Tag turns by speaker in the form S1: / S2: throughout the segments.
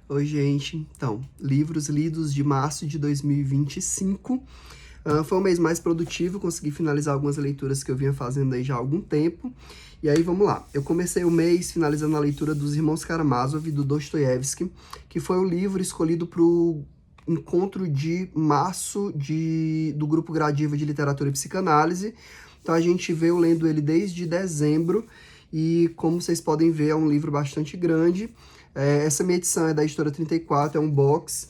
S1: Oi, gente. Então, livros lidos de março de 2025. Foi um mês mais produtivo, consegui finalizar algumas leituras que eu vinha fazendo aí já há algum tempo. E aí, vamos lá. Eu comecei o mês finalizando a leitura dos Irmãos Karamazov, do Dostoiévski, que foi o livro escolhido para o encontro de março do Grupo Gradiva de Literatura e Psicanálise. Então, a gente veio lendo ele desde dezembro e, como vocês podem ver, é um livro bastante grande. Essa minha edição é da editora 34, é um box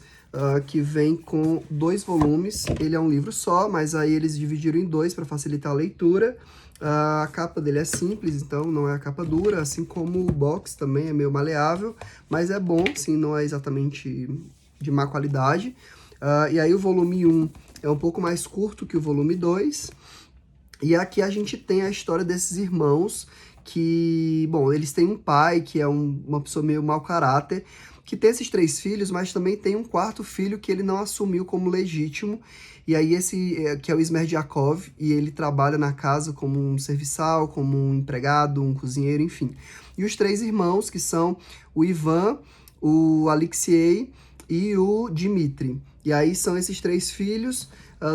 S1: que vem com 2 volumes. Ele é um livro só, mas aí eles dividiram em 2 para facilitar a leitura. A capa dele é simples, então não é a capa dura, assim como o box também é meio maleável, mas é bom, sim, não é exatamente de má qualidade. E aí o volume 1 é um pouco mais curto que o volume 2. E aqui a gente tem a história desses irmãos que, bom, eles têm um pai que é uma pessoa meio mau caráter, que tem esses 3 filhos, mas também tem um 4º filho que ele não assumiu como legítimo, e aí que é o Smerdyakov, e ele trabalha na casa como um serviçal, como um empregado, um cozinheiro, enfim. E os 3 irmãos, que são o Ivan, o Alexei e o Dmitri. E aí são esses 3 filhos,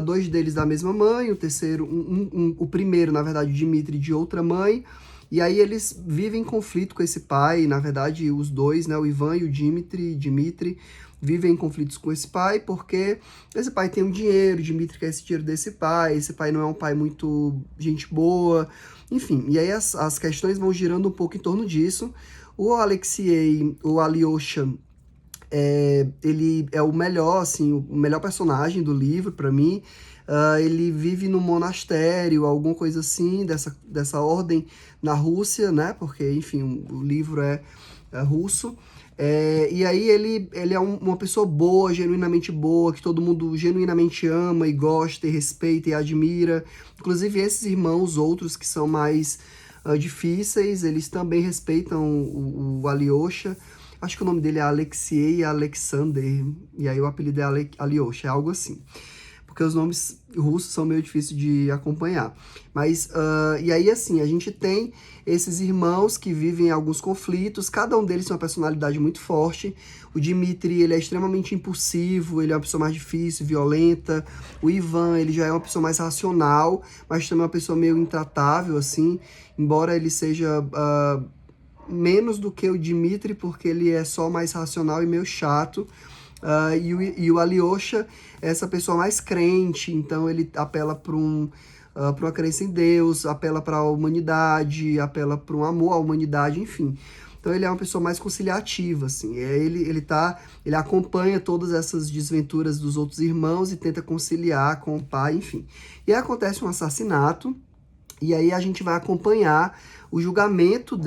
S1: 2 deles da mesma mãe, o terceiro, o primeiro, na verdade, o Dmitri, de outra mãe. E aí eles vivem em conflito com esse pai, na verdade os dois, né, o Ivan e o Dmitri, vivem em conflitos com esse pai, porque esse pai tem um dinheiro, o Dmitri quer esse dinheiro desse pai, esse pai não é um pai muito gente boa, enfim. E aí as questões vão girando um pouco em torno disso. O Alexei, o Alyosha, ele é o melhor, assim, o melhor personagem do livro para mim. Ele vive num monastério, alguma coisa assim, dessa ordem na Rússia, né? Porque, enfim, o livro é russo. E aí ele é uma pessoa boa, genuinamente boa, que todo mundo genuinamente ama e gosta e respeita e admira. Inclusive esses irmãos outros que são mais difíceis, eles também respeitam o Alyosha. Acho que o nome dele é Alexei Alexander, e aí o apelido é Alyosha, é algo assim. Porque os nomes russos são meio difíceis de acompanhar. Mas, e aí assim, a gente tem esses irmãos que vivem alguns conflitos, cada um deles tem uma personalidade muito forte. O Dmitri, ele é extremamente impulsivo, ele é uma pessoa mais difícil, violenta. O Ivan, ele já é uma pessoa mais racional, mas também uma pessoa meio intratável, assim, embora ele seja menos do que o Dmitri, porque ele é só mais racional e meio chato. E o Alyosha é essa pessoa mais crente, então ele apela para uma crença em Deus, apela para a humanidade, apela para um amor à humanidade, enfim. Então ele é uma pessoa mais conciliativa, assim. Ele acompanha todas essas desventuras dos outros irmãos e tenta conciliar com o pai, enfim. E aí acontece um assassinato, e aí a gente vai acompanhar o julgamento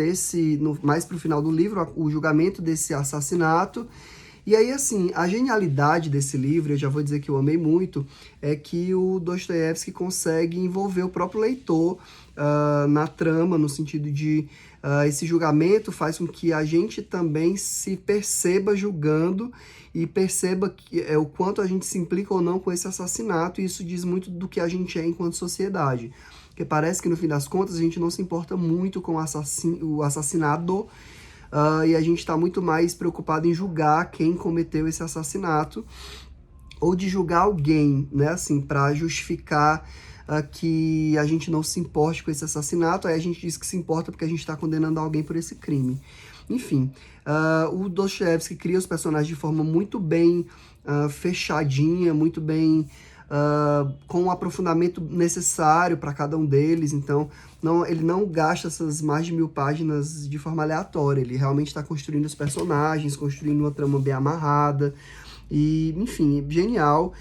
S1: mais pro final do livro, o julgamento desse assassinato. E aí, assim, a genialidade desse livro, eu já vou dizer que eu amei muito, é que o Dostoiévski consegue envolver o próprio leitor na trama, no sentido de esse julgamento faz com que a gente também se perceba julgando e perceba o quanto a gente se implica ou não com esse assassinato, e isso diz muito do que a gente é enquanto sociedade. Porque parece que, no fim das contas, a gente não se importa muito com o assassinado, e a gente está muito mais preocupado em julgar quem cometeu esse assassinato, ou de julgar alguém, né, assim, para justificar que a gente não se importe com esse assassinato. Aí a gente diz que se importa porque a gente está condenando alguém por esse crime. Enfim, o Dostoiévski cria os personagens de forma muito bem fechadinha, muito bem com o aprofundamento necessário para cada um deles. Então, ele não gasta essas mais de 1000 páginas de forma aleatória. Ele realmente está construindo os personagens, construindo uma trama bem amarrada. E, enfim, genial.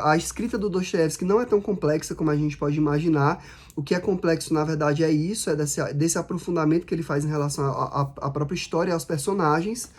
S1: A escrita do Dostoiévski não é tão complexa como a gente pode imaginar. O que é complexo, na verdade, é isso, desse aprofundamento que ele faz em relação à própria história e aos personagens.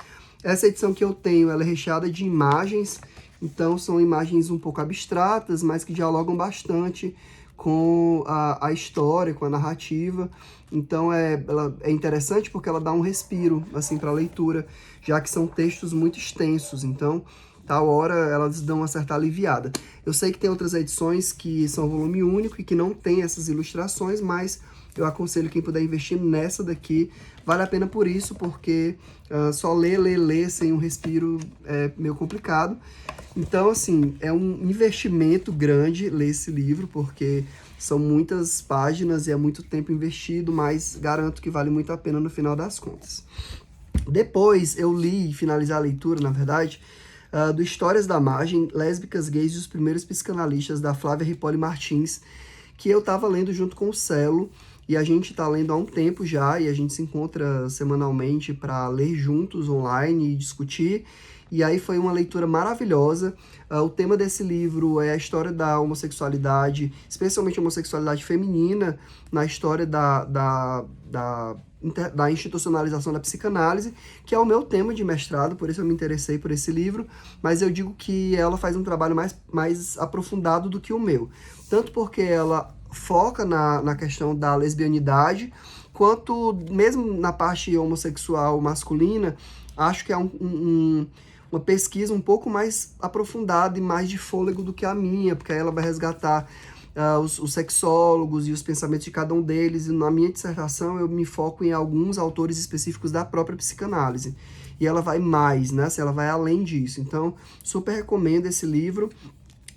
S1: Essa edição que eu tenho, ela é recheada de imagens, então são imagens um pouco abstratas, mas que dialogam bastante com a história, com a narrativa. Então ela é interessante porque ela dá um respiro assim, para a leitura, já que são textos muito extensos, então tal hora elas dão uma certa aliviada. Eu sei que tem outras edições que são volume único e que não tem essas ilustrações, mas eu aconselho quem puder investir nessa daqui. Vale a pena por isso, porque só ler sem um respiro é meio complicado. Então, assim, é um investimento grande ler esse livro, porque são muitas páginas e é muito tempo investido, mas garanto que vale muito a pena no final das contas. Depois eu li e finalizei a leitura, na verdade, do Histórias da Margem, Lésbicas, Gays e os Primeiros Psicanalistas, da Flávia Ripoll Martins, que eu estava lendo junto com o Celo, e a gente está lendo há um tempo já, e a gente se encontra semanalmente para ler juntos online e discutir. E aí foi uma leitura maravilhosa. O tema desse livro é a história da homossexualidade, especialmente a homossexualidade feminina, na história da institucionalização da psicanálise, que é o meu tema de mestrado, por isso eu me interessei por esse livro, mas eu digo que ela faz um trabalho mais aprofundado do que o meu. Tanto porque ela foca na questão da lesbianidade, quanto mesmo na parte homossexual masculina, acho que é uma pesquisa um pouco mais aprofundada e mais de fôlego do que a minha, porque aí ela vai resgatar os sexólogos e os pensamentos de cada um deles, e na minha dissertação eu me foco em alguns autores específicos da própria psicanálise. E ela vai mais, né? Ela vai além disso. Então, super recomendo esse livro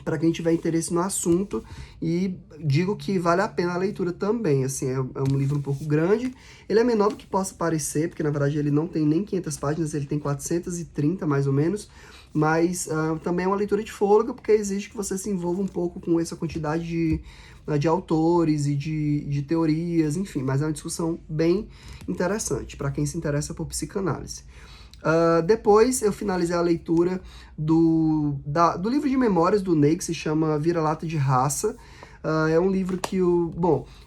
S1: para quem tiver interesse no assunto, e digo que vale a pena a leitura também. Assim, é um livro um pouco grande, ele é menor do que possa parecer, porque na verdade ele não tem nem 500 páginas, ele tem 430 mais ou menos, mas também é uma leitura de fôlego, porque exige que você se envolva um pouco com essa quantidade de autores e de teorias, enfim, mas é uma discussão bem interessante para quem se interessa por psicanálise. Depois eu finalizei a leitura do livro de memórias do Ney, que se chama Vira-Lata de Raça. É um livro que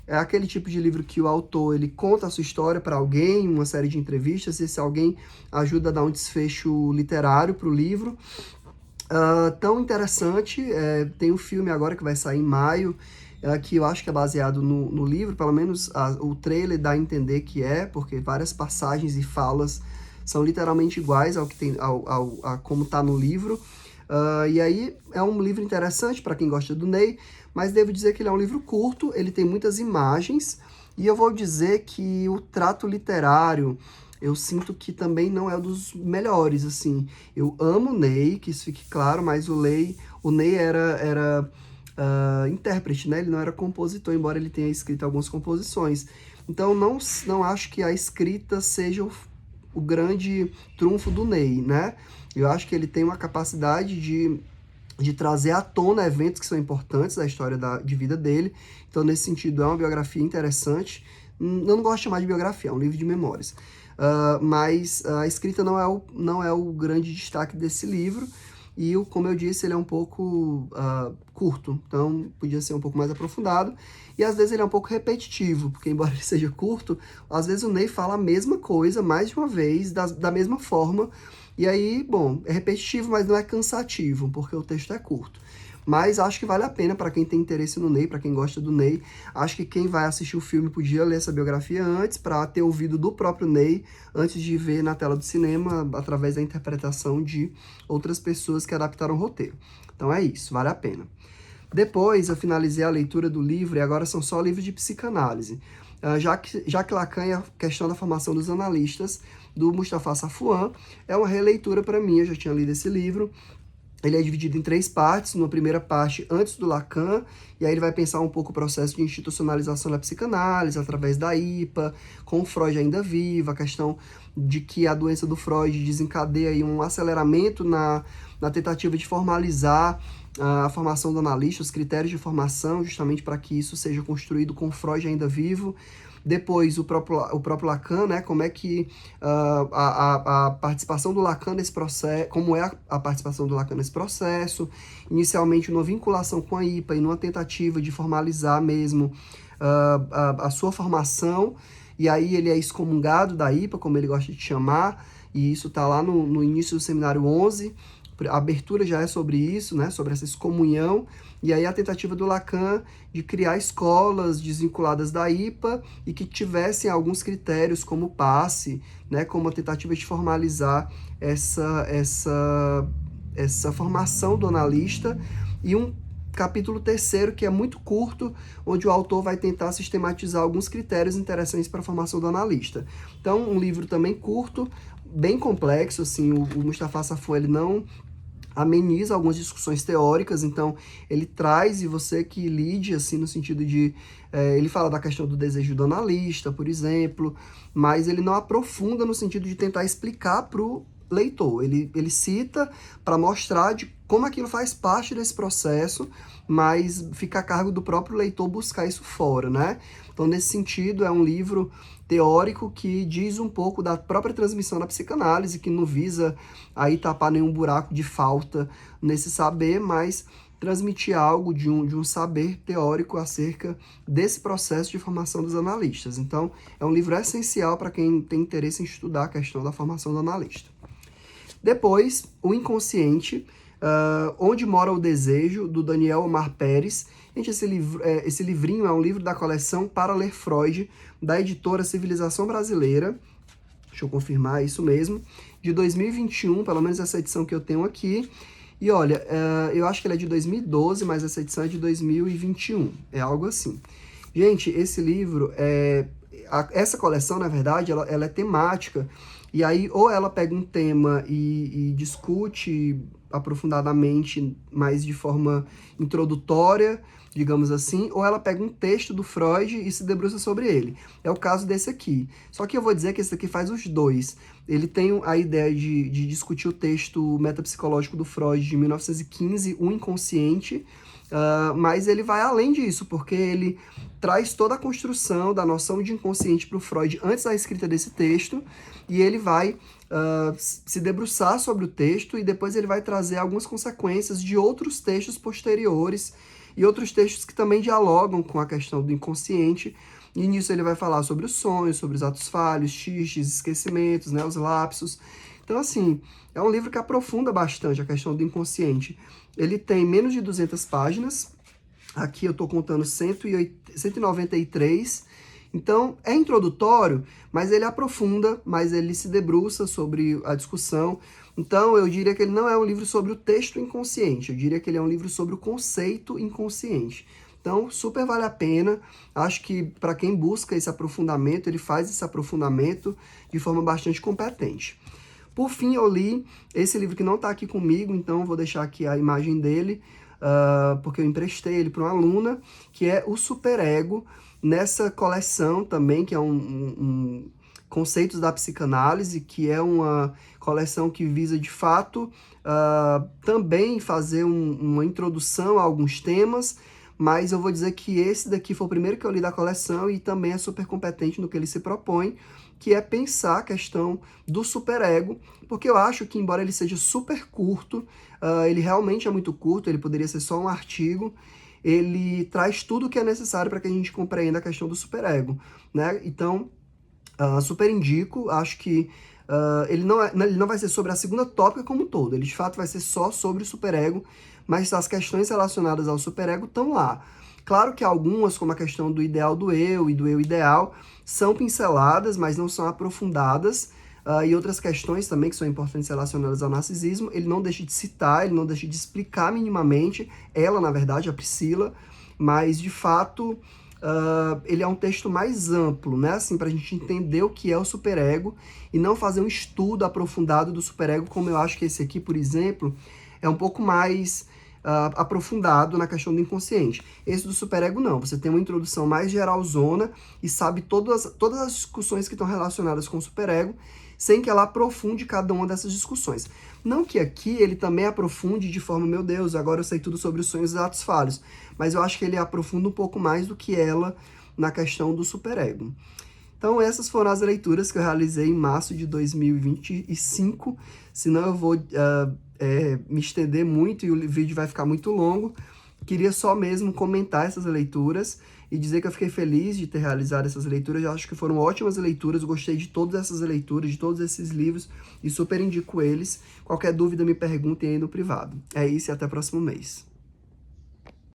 S1: é aquele tipo de livro que o autor ele conta a sua história para alguém, uma série de entrevistas, e esse alguém ajuda a dar um desfecho literário para o livro. Tão interessante, tem um filme agora que vai sair em maio, que eu acho que é baseado no livro, pelo menos o trailer dá a entender que porque várias passagens e falas são literalmente iguais ao que tem, a como está no livro. E aí é um livro interessante para quem gosta do Ney, mas devo dizer que ele é um livro curto, ele tem muitas imagens, e eu vou dizer que o trato literário, eu sinto que também não é dos melhores, assim. Eu amo o Ney, que isso fique claro, mas o Ney era intérprete, né? Ele não era compositor, embora ele tenha escrito algumas composições. Então, não acho que a escrita seja o grande trunfo do Ney, né? Eu acho que ele tem uma capacidade de trazer à tona eventos que são importantes da história de vida dele. Então, nesse sentido, é uma biografia interessante. Eu não gosto de chamar de biografia, é um livro de memórias. Mas a escrita não é o grande destaque desse livro. E, como eu disse, ele é um pouco curto, então podia ser um pouco mais aprofundado. E às vezes ele é um pouco repetitivo, porque embora ele seja curto, às vezes o Ney fala a mesma coisa mais de uma vez, da mesma forma. E aí, é repetitivo, mas não é cansativo, porque o texto é curto. Mas acho que vale a pena para quem tem interesse no Ney, para quem gosta do Ney. Acho que quem vai assistir o filme podia ler essa biografia antes, para ter ouvido do próprio Ney, antes de ver na tela do cinema, através da interpretação de outras pessoas que adaptaram o roteiro. Então é isso, vale a pena. Depois eu finalizei a leitura do livro, e agora são só livros de psicanálise. Jacques Lacan e a questão da formação dos analistas, do Mustafa Safwan, é uma releitura para mim, eu já tinha lido esse livro. Ele é dividido em 3 partes, numa primeira parte antes do Lacan, e aí ele vai pensar um pouco o processo de institucionalização da psicanálise, através da IPA, com o Freud ainda vivo, a questão de que a doença do Freud desencadeia aí um aceleramento na tentativa de formalizar a formação do analista, os critérios de formação, justamente para que isso seja construído com o Freud ainda vivo. Depois, o próprio Lacan, né, como é que a participação do Lacan nesse processo, como é a participação do Lacan nesse processo, inicialmente numa vinculação com a IPA e numa tentativa de formalizar mesmo a sua formação, e aí ele é excomungado da IPA, como ele gosta de chamar, e isso está lá no início do seminário 11, a abertura já é sobre isso, né, sobre essa excomunhão, e aí a tentativa do Lacan de criar escolas desvinculadas da IPA e que tivessem alguns critérios como passe, né, como a tentativa de formalizar essa formação do analista, e um capítulo 3º, que é muito curto, onde o autor vai tentar sistematizar alguns critérios interessantes para a formação do analista. Então, um livro também curto, bem complexo, assim, o Mustafa Safwan, ele não ameniza algumas discussões teóricas, então ele traz, e você que lide, assim, no sentido de... ele fala da questão do desejo do analista, por exemplo, mas ele não aprofunda no sentido de tentar explicar para o leitor. Ele cita para mostrar de como aquilo faz parte desse processo, mas fica a cargo do próprio leitor buscar isso fora, né? Então, nesse sentido, é um livro teórico que diz um pouco da própria transmissão da psicanálise, que não visa aí tapar nenhum buraco de falta nesse saber, mas transmitir algo de um saber teórico acerca desse processo de formação dos analistas. Então, é um livro essencial para quem tem interesse em estudar a questão da formação do analista. Depois, O Inconsciente, Onde Mora o Desejo, do Daniel Omar Pérez. Gente, esse livrinho é um livro da coleção Para Ler Freud, da editora Civilização Brasileira. Deixa eu confirmar, isso mesmo. De 2021, pelo menos essa edição que eu tenho aqui. E olha, eu acho que ele é de 2012, mas essa edição é de 2021. É algo assim. Gente, esse livro, essa coleção, na verdade, ela é temática. E aí, ou ela pega um tema e discute aprofundadamente, mas de forma introdutória, digamos assim, ou ela pega um texto do Freud e se debruça sobre ele. É o caso desse aqui. Só que eu vou dizer que esse aqui faz os dois. Ele tem a ideia de discutir o texto metapsicológico do Freud de 1915, O Inconsciente, mas ele vai além disso, porque ele traz toda a construção da noção de inconsciente para o Freud antes da escrita desse texto, e ele vai se debruçar sobre o texto, e depois ele vai trazer algumas consequências de outros textos posteriores, e outros textos que também dialogam com a questão do inconsciente, e nisso ele vai falar sobre os sonhos, sobre os atos falhos, xistes, esquecimentos, né, os lapsos. Então, assim, é um livro que aprofunda bastante a questão do inconsciente. Ele tem menos de 200 páginas, aqui eu estou contando 193, então é introdutório, mas ele aprofunda, mas ele se debruça sobre a discussão. Então eu diria que ele não é um livro sobre o texto inconsciente, eu diria que ele é um livro sobre o conceito inconsciente. Então, super vale a pena. Acho que para quem busca esse aprofundamento, ele faz esse aprofundamento de forma bastante competente. Por fim, eu li esse livro que não está aqui comigo, então vou deixar aqui a imagem dele, porque eu emprestei ele para uma aluna, que é o Superego, nessa coleção também, que é Conceitos da Psicanálise, que é uma coleção que visa, de fato, também fazer uma introdução a alguns temas, mas eu vou dizer que esse daqui foi o primeiro que eu li da coleção e também é super competente no que ele se propõe, que é pensar a questão do superego, porque eu acho que, embora ele seja super curto, ele realmente é muito curto, ele poderia ser só um artigo, ele traz tudo o que é necessário para que a gente compreenda a questão do superego, né? Então, super indico, acho que ele não vai ser sobre a segunda tópica como um todo, ele de fato vai ser só sobre o superego, mas as questões relacionadas ao superego estão lá. Claro que algumas, como a questão do ideal do eu e do eu ideal, são pinceladas, mas não são aprofundadas, e outras questões também que são importantes relacionadas ao narcisismo, ele não deixa de citar, ele não deixa de explicar minimamente, ela, na verdade, a Priscila, mas, de fato, ele é um texto mais amplo, né, assim, para a gente entender o que é o superego e não fazer um estudo aprofundado do superego, como eu acho que esse aqui, por exemplo, é um pouco mais aprofundado na questão do inconsciente. Esse do superego não, você tem uma introdução mais geralzona e sabe todas as discussões que estão relacionadas com o superego, sem que ela aprofunde cada uma dessas discussões. Não que aqui ele também aprofunde de forma, meu Deus, agora eu sei tudo sobre os sonhos e atos falhos, mas eu acho que ele aprofunda um pouco mais do que ela na questão do superego. Então essas foram as leituras que eu realizei em março de 2025, senão eu vou me estender muito e o vídeo vai ficar muito longo. Queria só mesmo comentar essas leituras e dizer que eu fiquei feliz de ter realizado essas leituras. Eu acho que foram ótimas leituras, eu gostei de todas essas leituras, de todos esses livros e super indico eles. Qualquer dúvida me perguntem aí no privado. É isso e até o próximo mês.